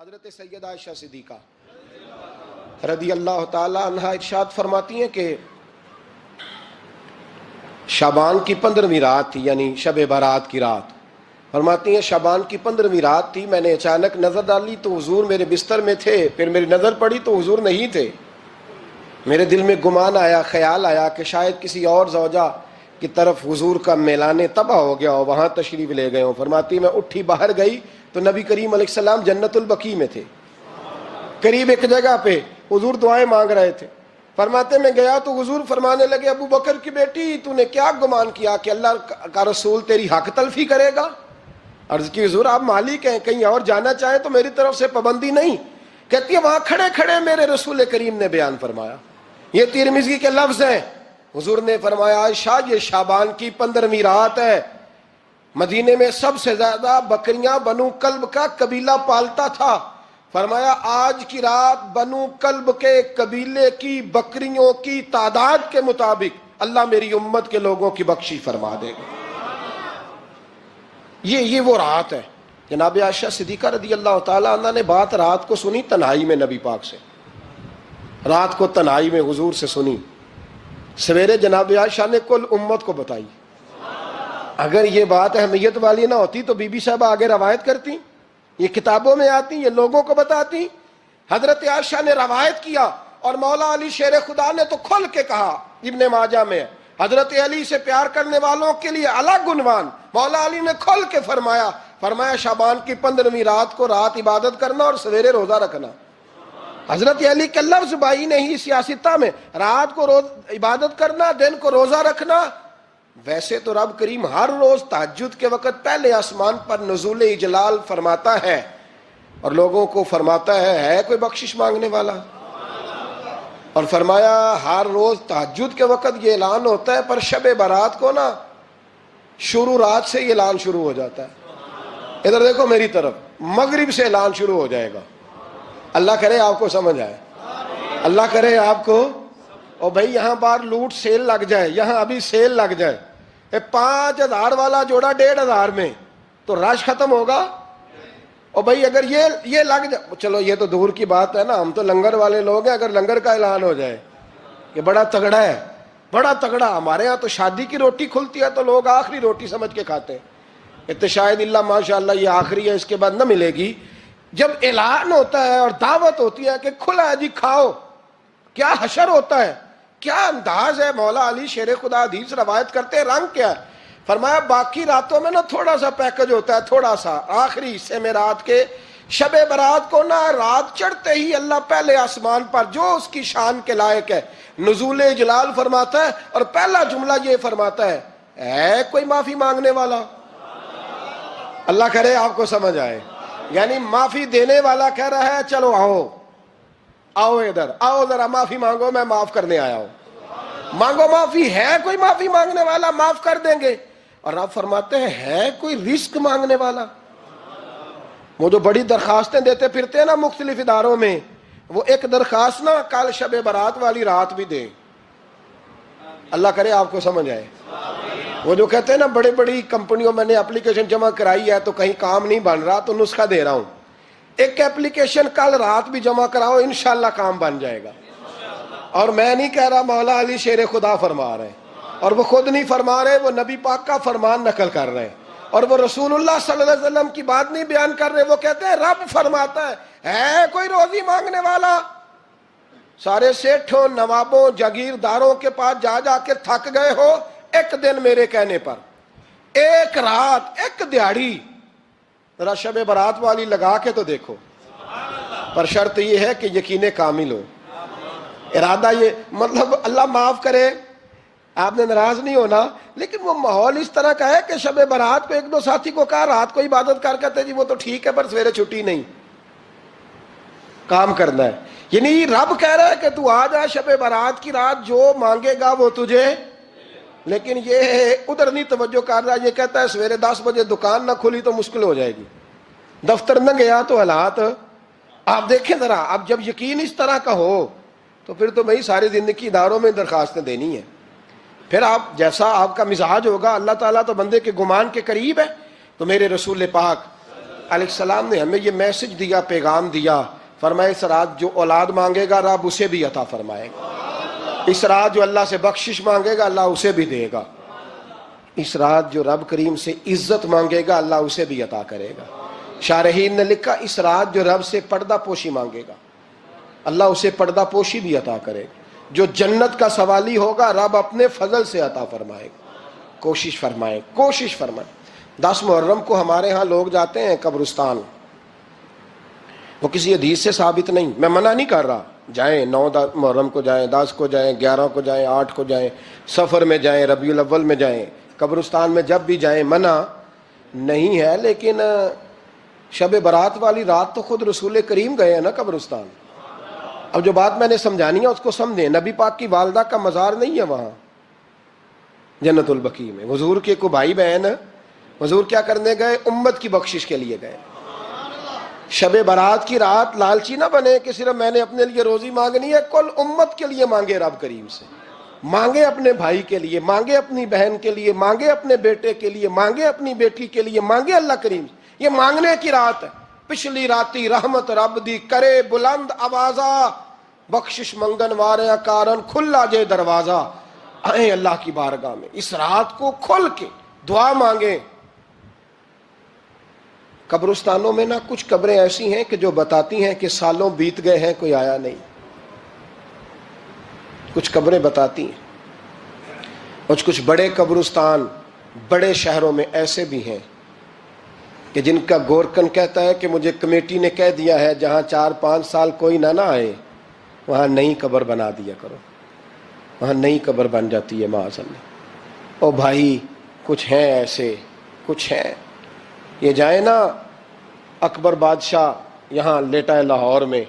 حضرت سیدہ عائشہ صدیقہ رضی اللہ تعالی عنہا ارشاد فرماتی ہیں کہ شعبان کی 15ویں رات تھی، یعنی شب برات کی رات۔ فرماتی ہیں شعبان کی 15ویں رات تھی، میں نے اچانک نظر ڈالی تو حضور میرے بستر میں تھے، پھر میری نظر پڑی تو حضور نہیں تھے۔ میرے دل میں گمان آیا، خیال آیا کہ شاید کسی اور زوجہ کی طرف حضور کا میلان تباہ ہو گیا ہو، وہاں تشریف لے گئے ہوں۔ فرماتی میں اٹھی باہر گئی تو نبی کریم علیہ السلام جنت البقیع میں تھے، قریب ایک جگہ پہ حضور دعائیں مانگ رہے تھے۔ فرماتے میں گیا تو حضور فرمانے لگے، ابو بکر کی بیٹی تو نے کیا گمان کیا کہ اللہ کا رسول تیری حق تلفی کرے گا؟ عرض کی حضور آپ مالک ہیں، کہیں اور جانا چاہیں تو میری طرف سے پابندی نہیں۔ کہتی ہے وہاں کھڑے کھڑے میرے رسول کریم نے بیان فرمایا، یہ ترمذی کے لفظ ہیں۔ حضور نے فرمایا عائشہ یہ شعبان کی 15ویں رات ہے، مدینے میں سب سے زیادہ بکریاں بنو کلب کا قبیلہ پالتا تھا۔ فرمایا آج کی رات بنو کلب کے قبیلے کی بکریوں کی تعداد کے مطابق اللہ میری امت کے لوگوں کی بخشی فرما دے گا۔ یہ وہ رات ہے۔ جناب عائشہ صدیقہ رضی اللہ تعالی عنہ نے بات رات کو سنی تنہائی میں نبی پاک سے، رات کو تنہائی میں حضور سے سنی، سویرے جناب عائشہ نے کل امت کو بتائی۔ اگر یہ بات اہمیت والی نہ ہوتی تو بی بی صاحبہ آگے روایت کرتی، یہ کتابوں میں آتی، یہ لوگوں کو بتاتی۔ حضرت عائشہ نے روایت کیا اور مولا علی شیر خدا نے تو کھل کے کہا، ابن ماجہ میں حضرت علی سے پیار کرنے والوں کے لیے الگ عنوان، مولا علی نے کھل کے فرمایا شعبان کی 15ویں رات کو رات عبادت کرنا اور سویرے روزہ رکھنا۔ حضرت علی کے لفظ بائی نہیں سیاستہ میں، رات کو روز عبادت کرنا، دن کو روزہ رکھنا۔ ویسے تو رب کریم ہر روز تہجد کے وقت پہلے آسمان پر نزول اجلال فرماتا ہے اور لوگوں کو فرماتا ہے کوئی بخشش مانگنے والا؟ اور فرمایا ہر روز تہجد کے وقت یہ اعلان ہوتا ہے، پر شب برات کو نا شروع رات سے یہ اعلان شروع ہو جاتا ہے۔ ادھر دیکھو میری طرف، مغرب سے اعلان شروع ہو جائے گا۔ اللہ کرے آپ کو سمجھ آئے، اللہ کرے آپ کو، اور بھائی یہاں بار لوٹ سیل لگ جائے، یہاں ابھی سیل لگ جائے، 5000 والا جوڑا 1500 میں تو رش ختم ہوگا۔ اور بھائی اگر یہ لگ جائے، چلو یہ تو دور کی بات ہے نا، ہم تو لنگر والے لوگ ہیں، اگر لنگر کا اعلان ہو جائے کہ بڑا تگڑا ہے، بڑا تگڑا، ہمارے ہاں تو شادی کی روٹی کھلتی ہے تو لوگ آخری روٹی سمجھ کے کھاتے ہیں، تو شاید اللہ ماشاءاللہ یہ آخری ہے، اس کے بعد نہ ملے گی۔ جب اعلان ہوتا ہے اور دعوت ہوتی ہے کہ کھلا ہے جی کھاؤ، کیا حشر ہوتا ہے، کیا انداز ہے۔ مولا علی شیر خدا حدیث روایت کرتے ہیں، رنگ کیا ہے؟ فرمایا باقی راتوں میں نا تھوڑا سا پیکج ہوتا ہے، تھوڑا سا، آخری حصے میں رات کے شب برات کو نا رات چڑھتے ہی اللہ پہلے آسمان پر جو اس کی شان کے لائق ہے نزول جلال فرماتا ہے، اور پہلا جملہ یہ فرماتا ہے کوئی معافی مانگنے والا؟ اللہ کرے آپ کو سمجھ آئے، یعنی معافی دینے والا کہہ رہا ہے چلو آؤ ادھر آؤ ذرا معافی مانگو، میں معاف کرنے آیا ہوں، مانگو معافی۔ ہے کوئی معافی مانگنے والا؟ معاف کر دیں گے۔ اور آپ فرماتے ہیں ہے کوئی رزق مانگنے والا؟ وہ جو بڑی درخواستیں دیتے پھرتے ہیں نا مختلف اداروں میں، وہ ایک درخواست نا کل شب برات والی رات بھی دیں۔ اللہ کرے آپ کو سمجھ آئے۔ وہ جو کہتے ہیں نا بڑی بڑی کمپنیوں میں نے اپلیکیشن جمع کرائی ہے تو کہیں کام نہیں بن رہا تو نسخہ دے رہا ہوں، ایک اپلیکیشن کل رات بھی جمع کراؤ انشاءاللہ کام بن جائے گا۔ اور میں نہیں کہہ رہا، مولا علی شیر خدا فرما رہے ہیں، اور وہ خود نہیں فرما رہے، وہ نبی پاک کا فرمان نقل کر رہے ہیں، اور وہ رسول اللہ صلی اللہ علیہ وسلم کی بات نہیں بیان کر رہے، وہ کہتے ہیں رب فرماتا ہے کوئی روزی مانگنے والا؟ سارے سیٹھوں نوابوں جاگیرداروں کے پاس جا کے تھک گئے ہو، ایک دن میرے کہنے پر، ایک رات، ایک دیہڑی ذرا شب برات والی لگا کے تو دیکھو، پر شرط یہ ہے کہ یقین کامل ہو، ارادہ یہ، مطلب اللہ معاف کرے آپ نے ناراض نہیں ہونا، لیکن وہ ماحول اس طرح کا ہے کہ شب برات کو ایک دو ساتھی کو کہا رات کو عبادت کر کہتے جی وہ تو ٹھیک ہے پر سویرے چھٹی نہیں، کام کرنا ہے۔ یعنی رب کہہ رہا ہے کہ تو آ جا شب برات کی رات، جو مانگے گا وہ تجھے، لیکن یہ ادھر نہیں توجہ کر رہا، یہ کہتا ہے سویرے 10 بجے دکان نہ کھلی تو مشکل ہو جائے گی، دفتر نہ گیا تو حالات آپ دیکھیں ذرا۔ اب جب یقین اس طرح کا ہو تو پھر تو بھائی ساری زندگی اداروں میں درخواستیں دینی ہیں، پھر آپ جیسا آپ کا مزاج ہوگا، اللہ تعالیٰ تو بندے کے گمان کے قریب ہے، تو میرے رسول پاک علیہ السلام نے ہمیں یہ میسج دیا، پیغام دیا، فرمایا اس رات جو اولاد مانگے گا رب اسے بھی عطا فرمائے گا، اس رات جو اللہ سے بخشش مانگے گا اللہ اسے بھی دے گا، اس رات جو رب کریم سے عزت مانگے گا اللہ اسے بھی عطا کرے گا۔ شارحین نے لکھا اس رات جو رب سے پردہ پوشی مانگے گا اللہ اسے پردہ پوشی بھی عطا کرے گا، جو جنت کا سوالی ہوگا رب اپنے فضل سے عطا فرمائے گا۔ کوشش فرمائیں، کوشش فرمائیں۔ 10 محرم کو ہمارے ہاں لوگ جاتے ہیں قبرستان، وہ کسی حدیث سے ثابت نہیں، میں منع نہیں کر رہا، جائیں 9 محرم کو جائیں، 10 کو جائیں، 11 کو جائیں، 8 کو جائیں، سفر میں جائیں، ربیع الاول میں جائیں، قبرستان میں جب بھی جائیں منع نہیں ہے، لیکن شب برات والی رات تو خود رسول کریم گئے ہیں نا قبرستان۔ اب جو بات میں نے سمجھانی ہے اس کو سمجھیں، نبی پاک کی والدہ کا مزار نہیں ہے وہاں جنت البقیع میں، حضور کے کو بھائی بہن، حضور کیا کرنے گئے؟ امت کی بخشش کے لیے گئے۔ شب برات کی رات لالچی نہ بنے کہ صرف میں نے اپنے لیے روزی مانگنی ہے، کل امت کے لیے مانگے رب کریم سے، مانگے اپنے بھائی کے لیے، مانگے اپنی بہن کے لیے، مانگے اپنے بیٹے کے لیے، مانگے اپنی بیٹی کے لیے، مانگے اللہ کریم سے۔ یہ مانگنے کی رات ہے۔ پچھلی راتی رحمت رب دی کرے بلند آوازہ، بخشش منگن وارے کارن کھلا جے دروازہ، آئیں اللہ کی بارگاہ میں اس رات کو کھل کے دعا مانگیں۔ قبرستانوں میں نا کچھ قبریں ایسی ہیں کہ جو بتاتی ہیں کہ سالوں بیت گئے ہیں کوئی آیا نہیں، کچھ قبریں بتاتی ہیں، اور کچھ بڑے قبرستان بڑے شہروں میں ایسے بھی ہیں کہ جن کا گورکن کہتا ہے کہ مجھے کمیٹی نے کہہ دیا ہے جہاں 4-5 سال کوئی نہ آئے وہاں نئی قبر بنا دیا کرو، وہاں نئی قبر بن جاتی ہے معاذ اللہ۔ او بھائی کچھ ہیں ایسے، کچھ ہیں، یہ جائیں نا اکبر بادشاہ یہاں لیٹا ہے لاہور میں،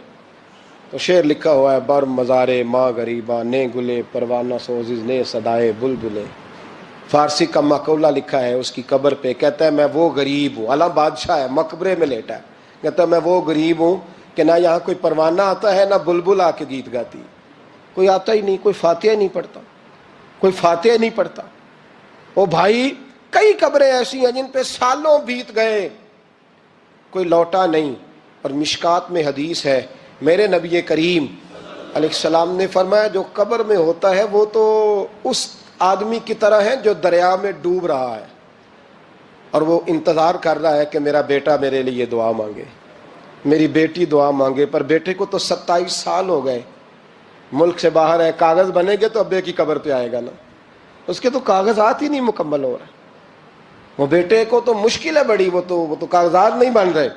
تو شعر لکھا ہوا ہے، بر مزارے ماں غریباں نے گلے پروانہ سوزز نے صدائے بلبلے، فارسی کا مقولہ لکھا ہے اس کی قبر پہ، کہتا ہے میں وہ غریب ہوں، اعلیٰ بادشاہ ہے مقبرے میں لیٹا ہے، کہتا ہے میں وہ غریب ہوں کہ نہ یہاں کوئی پروانہ آتا ہے نہ بلبل آ کے گیت گاتی، کوئی آتا ہی نہیں، کوئی فاتحہ نہیں پڑھتا، کوئی فاتحہ نہیں پڑھتا۔ او بھائی کئی قبریں ایسی ہیں جن پہ سالوں بیت گئے کوئی لوٹا نہیں، اور مشکات میں حدیث ہے میرے نبی کریم علیہ السلام نے فرمایا جو قبر میں ہوتا ہے وہ تو اس آدمی کی طرح ہے جو دریا میں ڈوب رہا ہے اور وہ انتظار کر رہا ہے کہ میرا بیٹا میرے لیے دعا مانگے، میری بیٹی دعا مانگے، پر بیٹے کو تو 27 سال ہو گئے، ملک سے باہر ہے، کاغذ بنے گے تو ابے کی قبر پہ آئے گا نا، اس کے تو کاغذات ہی نہیں مکمل ہو رہے، وہ بیٹے کو تو مشکل ہے بڑی، وہ تو کاغذات نہیں بن رہے،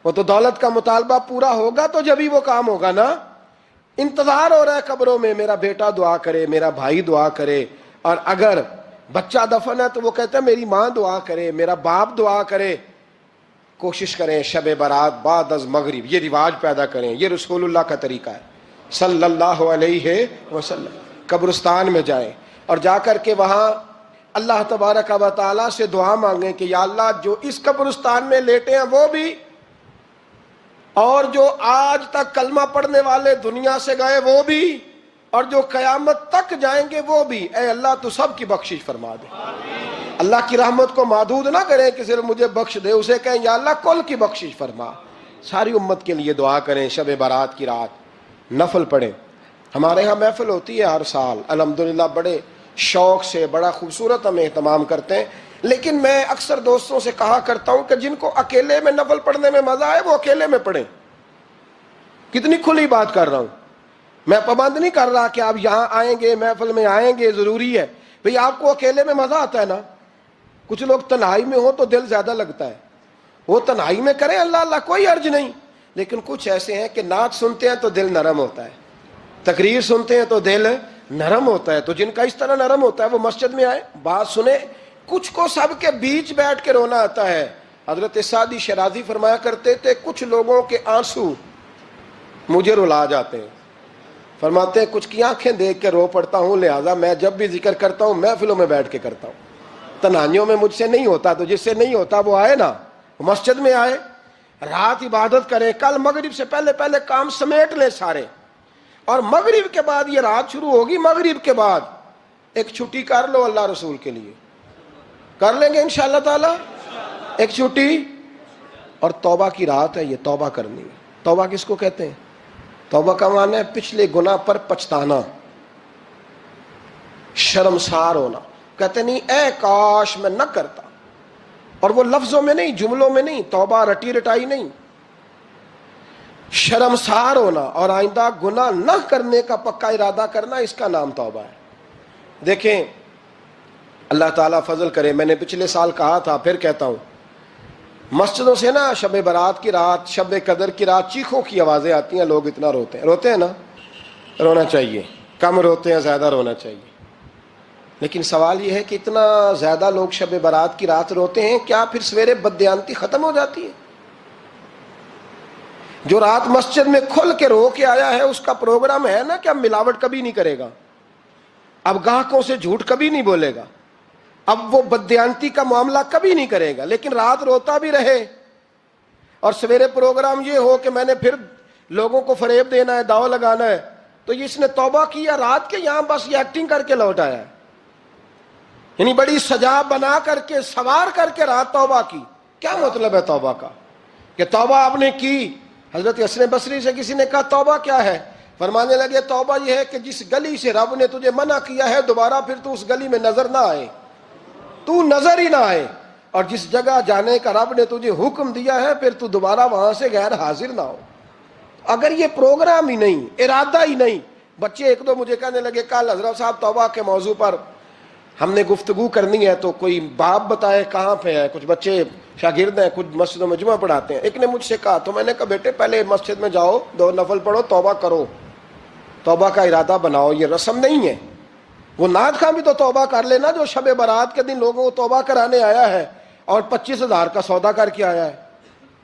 وہ تو دولت کا مطالبہ پورا ہوگا تو جبھی وہ کام ہوگا نا، انتظار ہو رہا ہے قبروں میں میرا بیٹا دعا کرے، میرا بھائی دعا کرے، اور اگر بچہ دفن ہے تو وہ کہتا ہے میری ماں دعا کرے، میرا باپ دعا کرے۔ کوشش کریں شب برات بعد از مغرب یہ رواج پیدا کریں، یہ رسول اللہ کا طریقہ ہے صلی اللہ علیہ وسلم، قبرستان میں جائیں اور جا کر کے وہاں اللہ تبارک و تعالیٰ سے دعا مانگیں کہ یا اللہ جو اس قبرستان میں لیٹے ہیں وہ بھی، اور جو آج تک کلمہ پڑھنے والے دنیا سے گئے وہ بھی، اور جو قیامت تک جائیں گے وہ بھی، اے اللہ تو سب کی بخشش فرما دے۔ اللہ کی رحمت کو محدود نہ کریں کہ صرف مجھے بخش دے، اسے کہیں یا اللہ کل کی بخشش فرما۔ ساری امت کے لیے دعا کریں، شب برات کی رات نفل پڑھیں۔ ہمارے ہاں محفل ہوتی ہے ہر سال الحمدللہ، بڑے شوق سے بڑا خوبصورت ہم اہتمام کرتے ہیں، لیکن میں اکثر دوستوں سے کہا کرتا ہوں کہ جن کو اکیلے میں نفل پڑھنے میں مزہ آئے وہ اکیلے میں پڑھیں۔ کتنی کھلی بات کر رہا ہوں، میں پابند نہیں کر رہا کہ آپ یہاں آئیں گے محفل میں آئیں گے ضروری ہے، بھئی آپ کو اکیلے میں مزہ آتا ہے نا، کچھ لوگ تنہائی میں ہو تو دل زیادہ لگتا ہے، وہ تنہائی میں کریں اللہ اللہ کوئی عرض نہیں، لیکن کچھ ایسے ہیں کہ نعت سنتے ہیں تو دل نرم ہوتا ہے، تقریر سنتے ہیں تو دل نرم ہوتا ہے، تو جن کا اس طرح نرم ہوتا ہے وہ مسجد میں آئے بات سنیں۔ کچھ کو سب کے بیچ بیٹھ کے رونا آتا ہے، حضرت سعدی شرازی فرمایا کرتے تھے کچھ لوگوں کے آنسو مجھے رلا جاتے ہیں، فرماتے ہیں کچھ کی آنکھیں دیکھ کے رو پڑتا ہوں، لہٰذا میں جب بھی ذکر کرتا ہوں محفلوں میں بیٹھ کے کرتا ہوں، تنہائیوں میں مجھ سے نہیں ہوتا، تو جس سے نہیں ہوتا وہ آئے نا، مسجد میں آئے، رات عبادت کریں، کل مغرب سے پہلے پہلے کام سمیٹ لیں سارے، اور مغرب کے بعد یہ رات شروع ہوگی، مغرب کے بعد ایک چھٹی کر لو اللہ رسول کے لیے، کر لیں گے انشاءاللہ تعالی ایک چھٹی، اور توبہ کی رات ہے، یہ توبہ کرنی ہے۔ توبہ کس کو کہتے ہیں؟ توبہ کا معنی ہے پچھلے گناہ پر پچھتانا، شرمسار ہونا، کہتے نہیں اے کاش میں نہ کرتا، اور وہ لفظوں میں نہیں، جملوں میں نہیں، توبہ رٹی رٹائی نہیں، شرمسار ہونا اور آئندہ گناہ نہ کرنے کا پکا ارادہ کرنا، اس کا نام توبہ ہے۔ دیکھیں اللہ تعالیٰ فضل کرے، میں نے پچھلے سال کہا تھا، پھر کہتا ہوں، مسجدوں سے نا شب برات کی رات، شب قدر کی رات چیخوں کی آوازیں آتی ہیں، لوگ اتنا روتے ہیں نا، رونا چاہیے، کم روتے ہیں، زیادہ رونا چاہیے، لیکن سوال یہ ہے کہ اتنا زیادہ لوگ شب برات کی رات روتے ہیں، کیا پھر سویرے بددیانتی ختم ہو جاتی ہے؟ جو رات مسجد میں کھل کے رو کے آیا ہے، اس کا پروگرام ہے نا کہ اب ملاوٹ کبھی نہیں کرے گا، اب گاہکوں سے جھوٹ کبھی نہیں بولے گا، اب وہ بددیانتی کا معاملہ کبھی نہیں کرے گا، لیکن رات روتا بھی رہے اور سویرے پروگرام یہ ہو کہ میں نے پھر لوگوں کو فریب دینا ہے، داؤ لگانا ہے، تو اس نے توبہ کیا رات کے، یہاں بس یہ ایکٹنگ کر کے لوٹ آیا ہے، یعنی بڑی سجا بنا کر کے سوار کر کے رات توبہ کی۔ کیا مطلب ہے توبہ کا؟ کہ توبہ آپ نے کی۔ حضرت حسن بصری سے کسی نے کہا توبہ کیا ہے؟ فرمانے لگے توبہ یہ ہے کہ جس گلی سے رب نے تجھے منع کیا ہے دوبارہ پھر تو اس گلی میں نظر نہ آئے، تو نظر ہی نہ آئے، اور جس جگہ جانے کا رب نے تجھے حکم دیا ہے پھر تو دوبارہ وہاں سے غیر حاضر نہ ہو۔ اگر یہ پروگرام ہی نہیں، ارادہ ہی نہیں، بچے ایک دو مجھے کہنے لگے کل حضرت صاحب توبہ کے موضوع پر ہم نے گفتگو کرنی ہے تو کوئی باب بتائے کہاں پہ ہے، کچھ بچے شاگرد ہیں، کچھ مسجدوں میں جمعہ پڑھاتے ہیں، ایک نے مجھ سے کہا، تو میں نے کہا بیٹے پہلے مسجد میں جاؤ، 2 نفل پڑھو، توبہ کرو، توبہ کا ارادہ بناؤ، یہ رسم نہیں ہے۔ وہ نعت خواں بھی تو توبہ کر لینا جو شب برات کے دن لوگوں کو توبہ کرانے آیا ہے اور 25,000 کا سودا کر کے آیا ہے،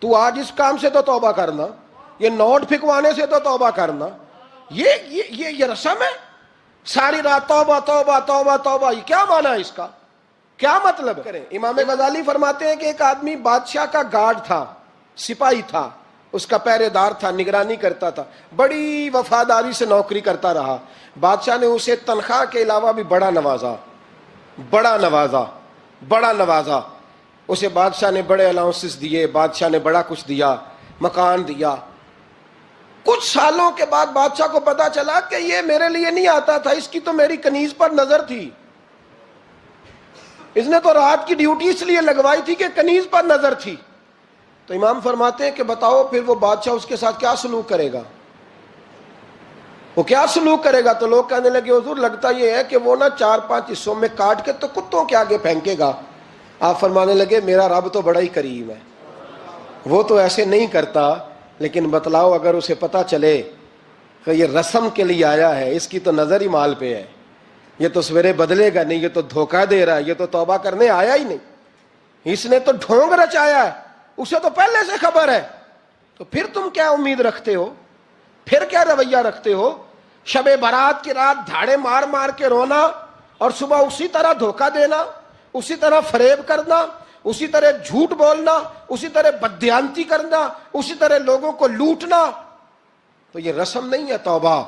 تو آج اس کام سے تو توبہ کرنا، یہ نوٹ پھکوانے سے تو توبہ کرنا، یہ رسم ہے؟ ساری رات توبہ توبہ توبہ توبہ، یہ کیا معنی ہے اس کا؟ کیا مطلب کریں؟ امام غزالی فرماتے ہیں کہ ایک آدمی بادشاہ کا گارڈ تھا، سپاہی تھا، اس کا پہرے دار تھا، نگرانی کرتا تھا، بڑی وفاداری سے نوکری کرتا رہا، بادشاہ نے اسے تنخواہ کے علاوہ بھی بڑا نوازا، بڑا نوازا، بڑا نوازا، اسے بادشاہ نے بڑے الاؤنسز دیے، بادشاہ نے بڑا کچھ دیا، مکان دیا۔ کچھ سالوں کے بعد بادشاہ کو پتا چلا کہ یہ میرے لیے نہیں آتا تھا، اس کی تو میری کنیز پر نظر تھی، اس نے تو رات کی ڈیوٹی اس لیے لگوائی تھی کہ کنیز پر نظر تھی۔ تو امام فرماتے ہیں کہ بتاؤ پھر وہ بادشاہ اس کے ساتھ کیا سلوک کرے گا؟ وہ کیا سلوک کرے گا؟ تو لوگ کہنے لگے حضور لگتا یہ ہے کہ وہ نا 4-5 حصوں میں کاٹ کے تو کتوں کے آگے پھینکے گا۔ آپ فرمانے لگے میرا رب تو بڑا ہی کریم ہے، وہ تو ایسے نہیں کرتا، لیکن بتلاؤ اگر اسے پتا چلے کہ یہ رسم کے لیے آیا ہے، اس کی تو نظر ہی مال پہ ہے، یہ تو سویرے بدلے گا نہیں، یہ تو دھوکہ دے رہا ہے، یہ تو توبہ کرنے آیا ہی نہیں، اس نے تو ڈھونگ رچایا ہے، اسے تو پہلے سے خبر ہے، تو پھر تم کیا امید رکھتے ہو؟ پھر کیا رویہ رکھتے ہو؟ شب برات کی رات دھاڑے مار مار کے رونا اور صبح اسی طرح دھوکہ دینا، اسی طرح فریب کرنا، اسی طرح جھوٹ بولنا، اسی طرح بددیانتی کرنا، اسی طرح لوگوں کو لوٹنا، تو یہ رسم نہیں ہے توبہ۔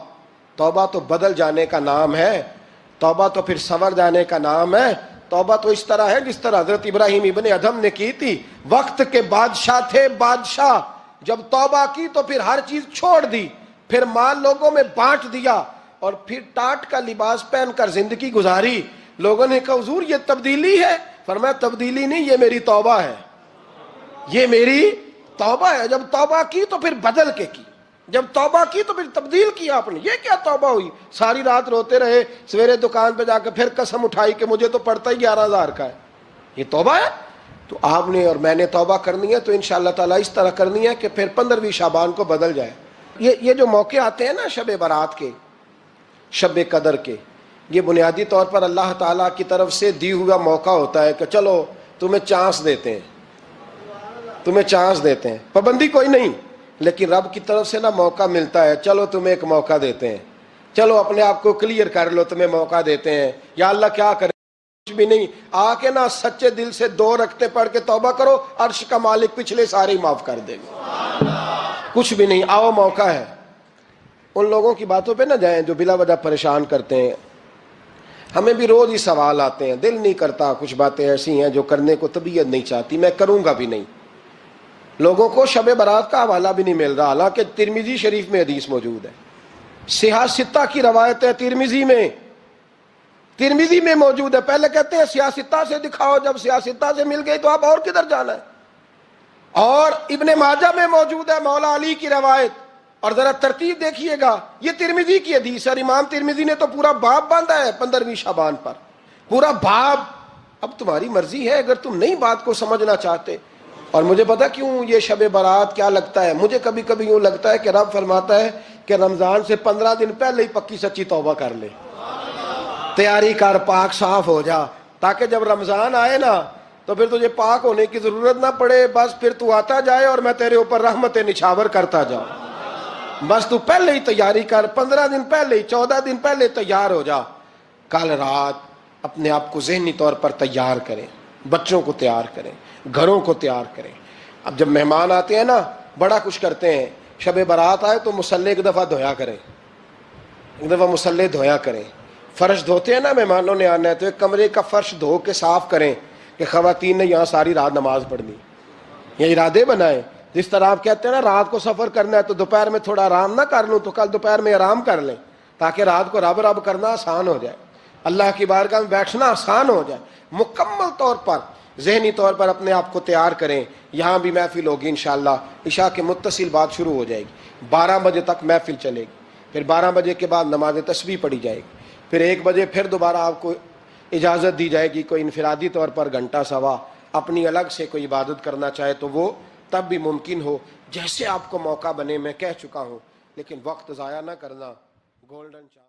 توبہ تو بدل جانے کا نام ہے، توبہ تو پھر سنور جانے کا نام ہے۔ توبہ تو اس طرح ہے جس طرح حضرت ابراہیم ابن ادھم نے کی تھی، وقت کے بادشاہ تھے، بادشاہ جب توبہ کی تو پھر ہر چیز چھوڑ دی، پھر مال لوگوں میں بانٹ دیا اور پھر ٹاٹ کا لباس پہن کر زندگی گزاری۔ لوگوں نے کہا حضور یہ تبدیلی ہے؟ فرمایا تبدیلی نہیں، یہ میری توبہ ہے، یہ میری توبہ ہے۔ جب توبہ کی تو پھر بدل کے کی، جب توبہ کی تو پھر تبدیل کیا آپ نے۔ یہ کیا توبہ ہوئی؟ ساری رات روتے رہے، سویرے دکان پہ جا کے پھر قسم اٹھائی کہ مجھے تو پڑتا ہی 11,000 کا ہے، یہ توبہ ہے؟ تو آپ نے اور میں نے توبہ کرنی ہے تو انشاءاللہ تعالیٰ اس طرح کرنی ہے کہ پھر 15ویں شعبان کو بدل جائے۔ یہ جو موقع آتے ہیں نا شب برات کے، شب قدر کے، یہ بنیادی طور پر اللہ تعالیٰ کی طرف سے دی ہوا موقع ہوتا ہے کہ چلو تمہیں چانس دیتے ہیں، تمہیں چانس دیتے ہیں، پابندی کوئی نہیں، لیکن رب کی طرف سے نا موقع ملتا ہے، چلو تمہیں ایک موقع دیتے ہیں، چلو اپنے آپ کو کلیئر کر لو، تمہیں موقع دیتے ہیں۔ یا اللہ کیا کرے؟ کچھ بھی نہیں، آ کے نا سچے دل سے 2 رکعتیں پڑھ کے توبہ کرو، عرش کا مالک پچھلے سارے ہی معاف کر دے گا۔ کچھ بھی نہیں، آؤ موقع ہے۔ ان لوگوں کی باتوں پہ نہ جائیں جو بلا وجہ پریشان کرتے ہیں۔ ہمیں بھی روز ہی سوال آتے ہیں، دل نہیں کرتا، کچھ باتیں ایسی ہیں جو کرنے کو طبیعت نہیں چاہتی، میں کروں گا بھی نہیں۔ لوگوں کو شب برات کا حوالہ بھی نہیں مل رہا، حالانکہ ترمذی شریف میں حدیث موجود ہے، صحاح ستہ کی روایت ہے، ترمذی میں موجود ہے۔ پہلے کہتے ہیں صحاح ستہ سے دکھاؤ، جب صحاح ستہ سے مل گئی تو آپ اور کدھر جانا ہے؟ اور ابن ماجہ میں موجود ہے مولا علی کی روایت، اور ذرا ترتیب دیکھیے گا، یہ ترمذی کی حدیث ہے، اور امام ترمذی نے تو پورا باب باندھا ہے 15ویں شعبان پر، پورا باب۔ اب تمہاری مرضی ہے، اگر تم نئی بات کو سمجھنا چاہتے۔ اور مجھے پتا کیوں یہ شب برات کیا لگتا ہے، مجھے کبھی کبھی یوں لگتا ہے کہ رب فرماتا ہے کہ رمضان سے 15 دن پہلے ہی پکی سچی توبہ کر لے، تیاری کر، پاک صاف ہو جا، تاکہ جب رمضان آئے نا تو پھر تجھے پاک ہونے کی ضرورت نہ پڑے، بس پھر تو آتا جائے اور میں تیرے اوپر رحمت نچھاور کرتا جاؤں۔ بس تو پہلے ہی تیاری کر، 15 دن پہلے ہی، 14 دن پہلے تیار ہو جا۔ کل رات اپنے آپ کو ذہنی طور پر تیار کریں، بچوں کو تیار کریں، گھروں کو تیار کریں۔ اب جب مہمان آتے ہیں نا بڑا کچھ کرتے ہیں، شب برات آئے تو مصلے ایک دفعہ دھویا کریں، ایک دفعہ مصلے دھویا کریں۔ فرش دھوتے ہیں نا، مہمانوں نے آنا ہے تو ایک کمرے کا فرش دھو کے صاف کریں کہ خواتین نے یہاں ساری رات نماز پڑھنی، یہ ارادے بنائیں۔ جس طرح آپ کہتے ہیں نا رات کو سفر کرنا ہے تو دوپہر میں تھوڑا آرام نہ کر لوں تو کل دوپہر میں آرام کر لیں، تاکہ رات کو رب رب کرنا آسان ہو جائے، اللہ کی بارگاہ میں بیٹھنا آسان ہو جائے۔ مکمل طور پر ذہنی طور پر اپنے آپ کو تیار کریں۔ یہاں بھی محفل ہوگی انشاءاللہ، عشاء کے متصل بعد شروع ہو جائے گی، 12 بجے تک محفل چلے گی، پھر 12 بجے کے بعد نماز تسبیح پڑھی جائے گی، پھر 1 بجے پھر دوبارہ آپ کو اجازت دی جائے گی، کوئی انفرادی طور پر گھنٹہ سوا اپنی الگ سے کوئی عبادت کرنا چاہے تو وہ تب بھی ممکن ہو، جیسے آپ کو موقع بنے۔ میں کہہ چکا ہوں، لیکن وقت ضائع نہ کرنا، گولڈن چانس۔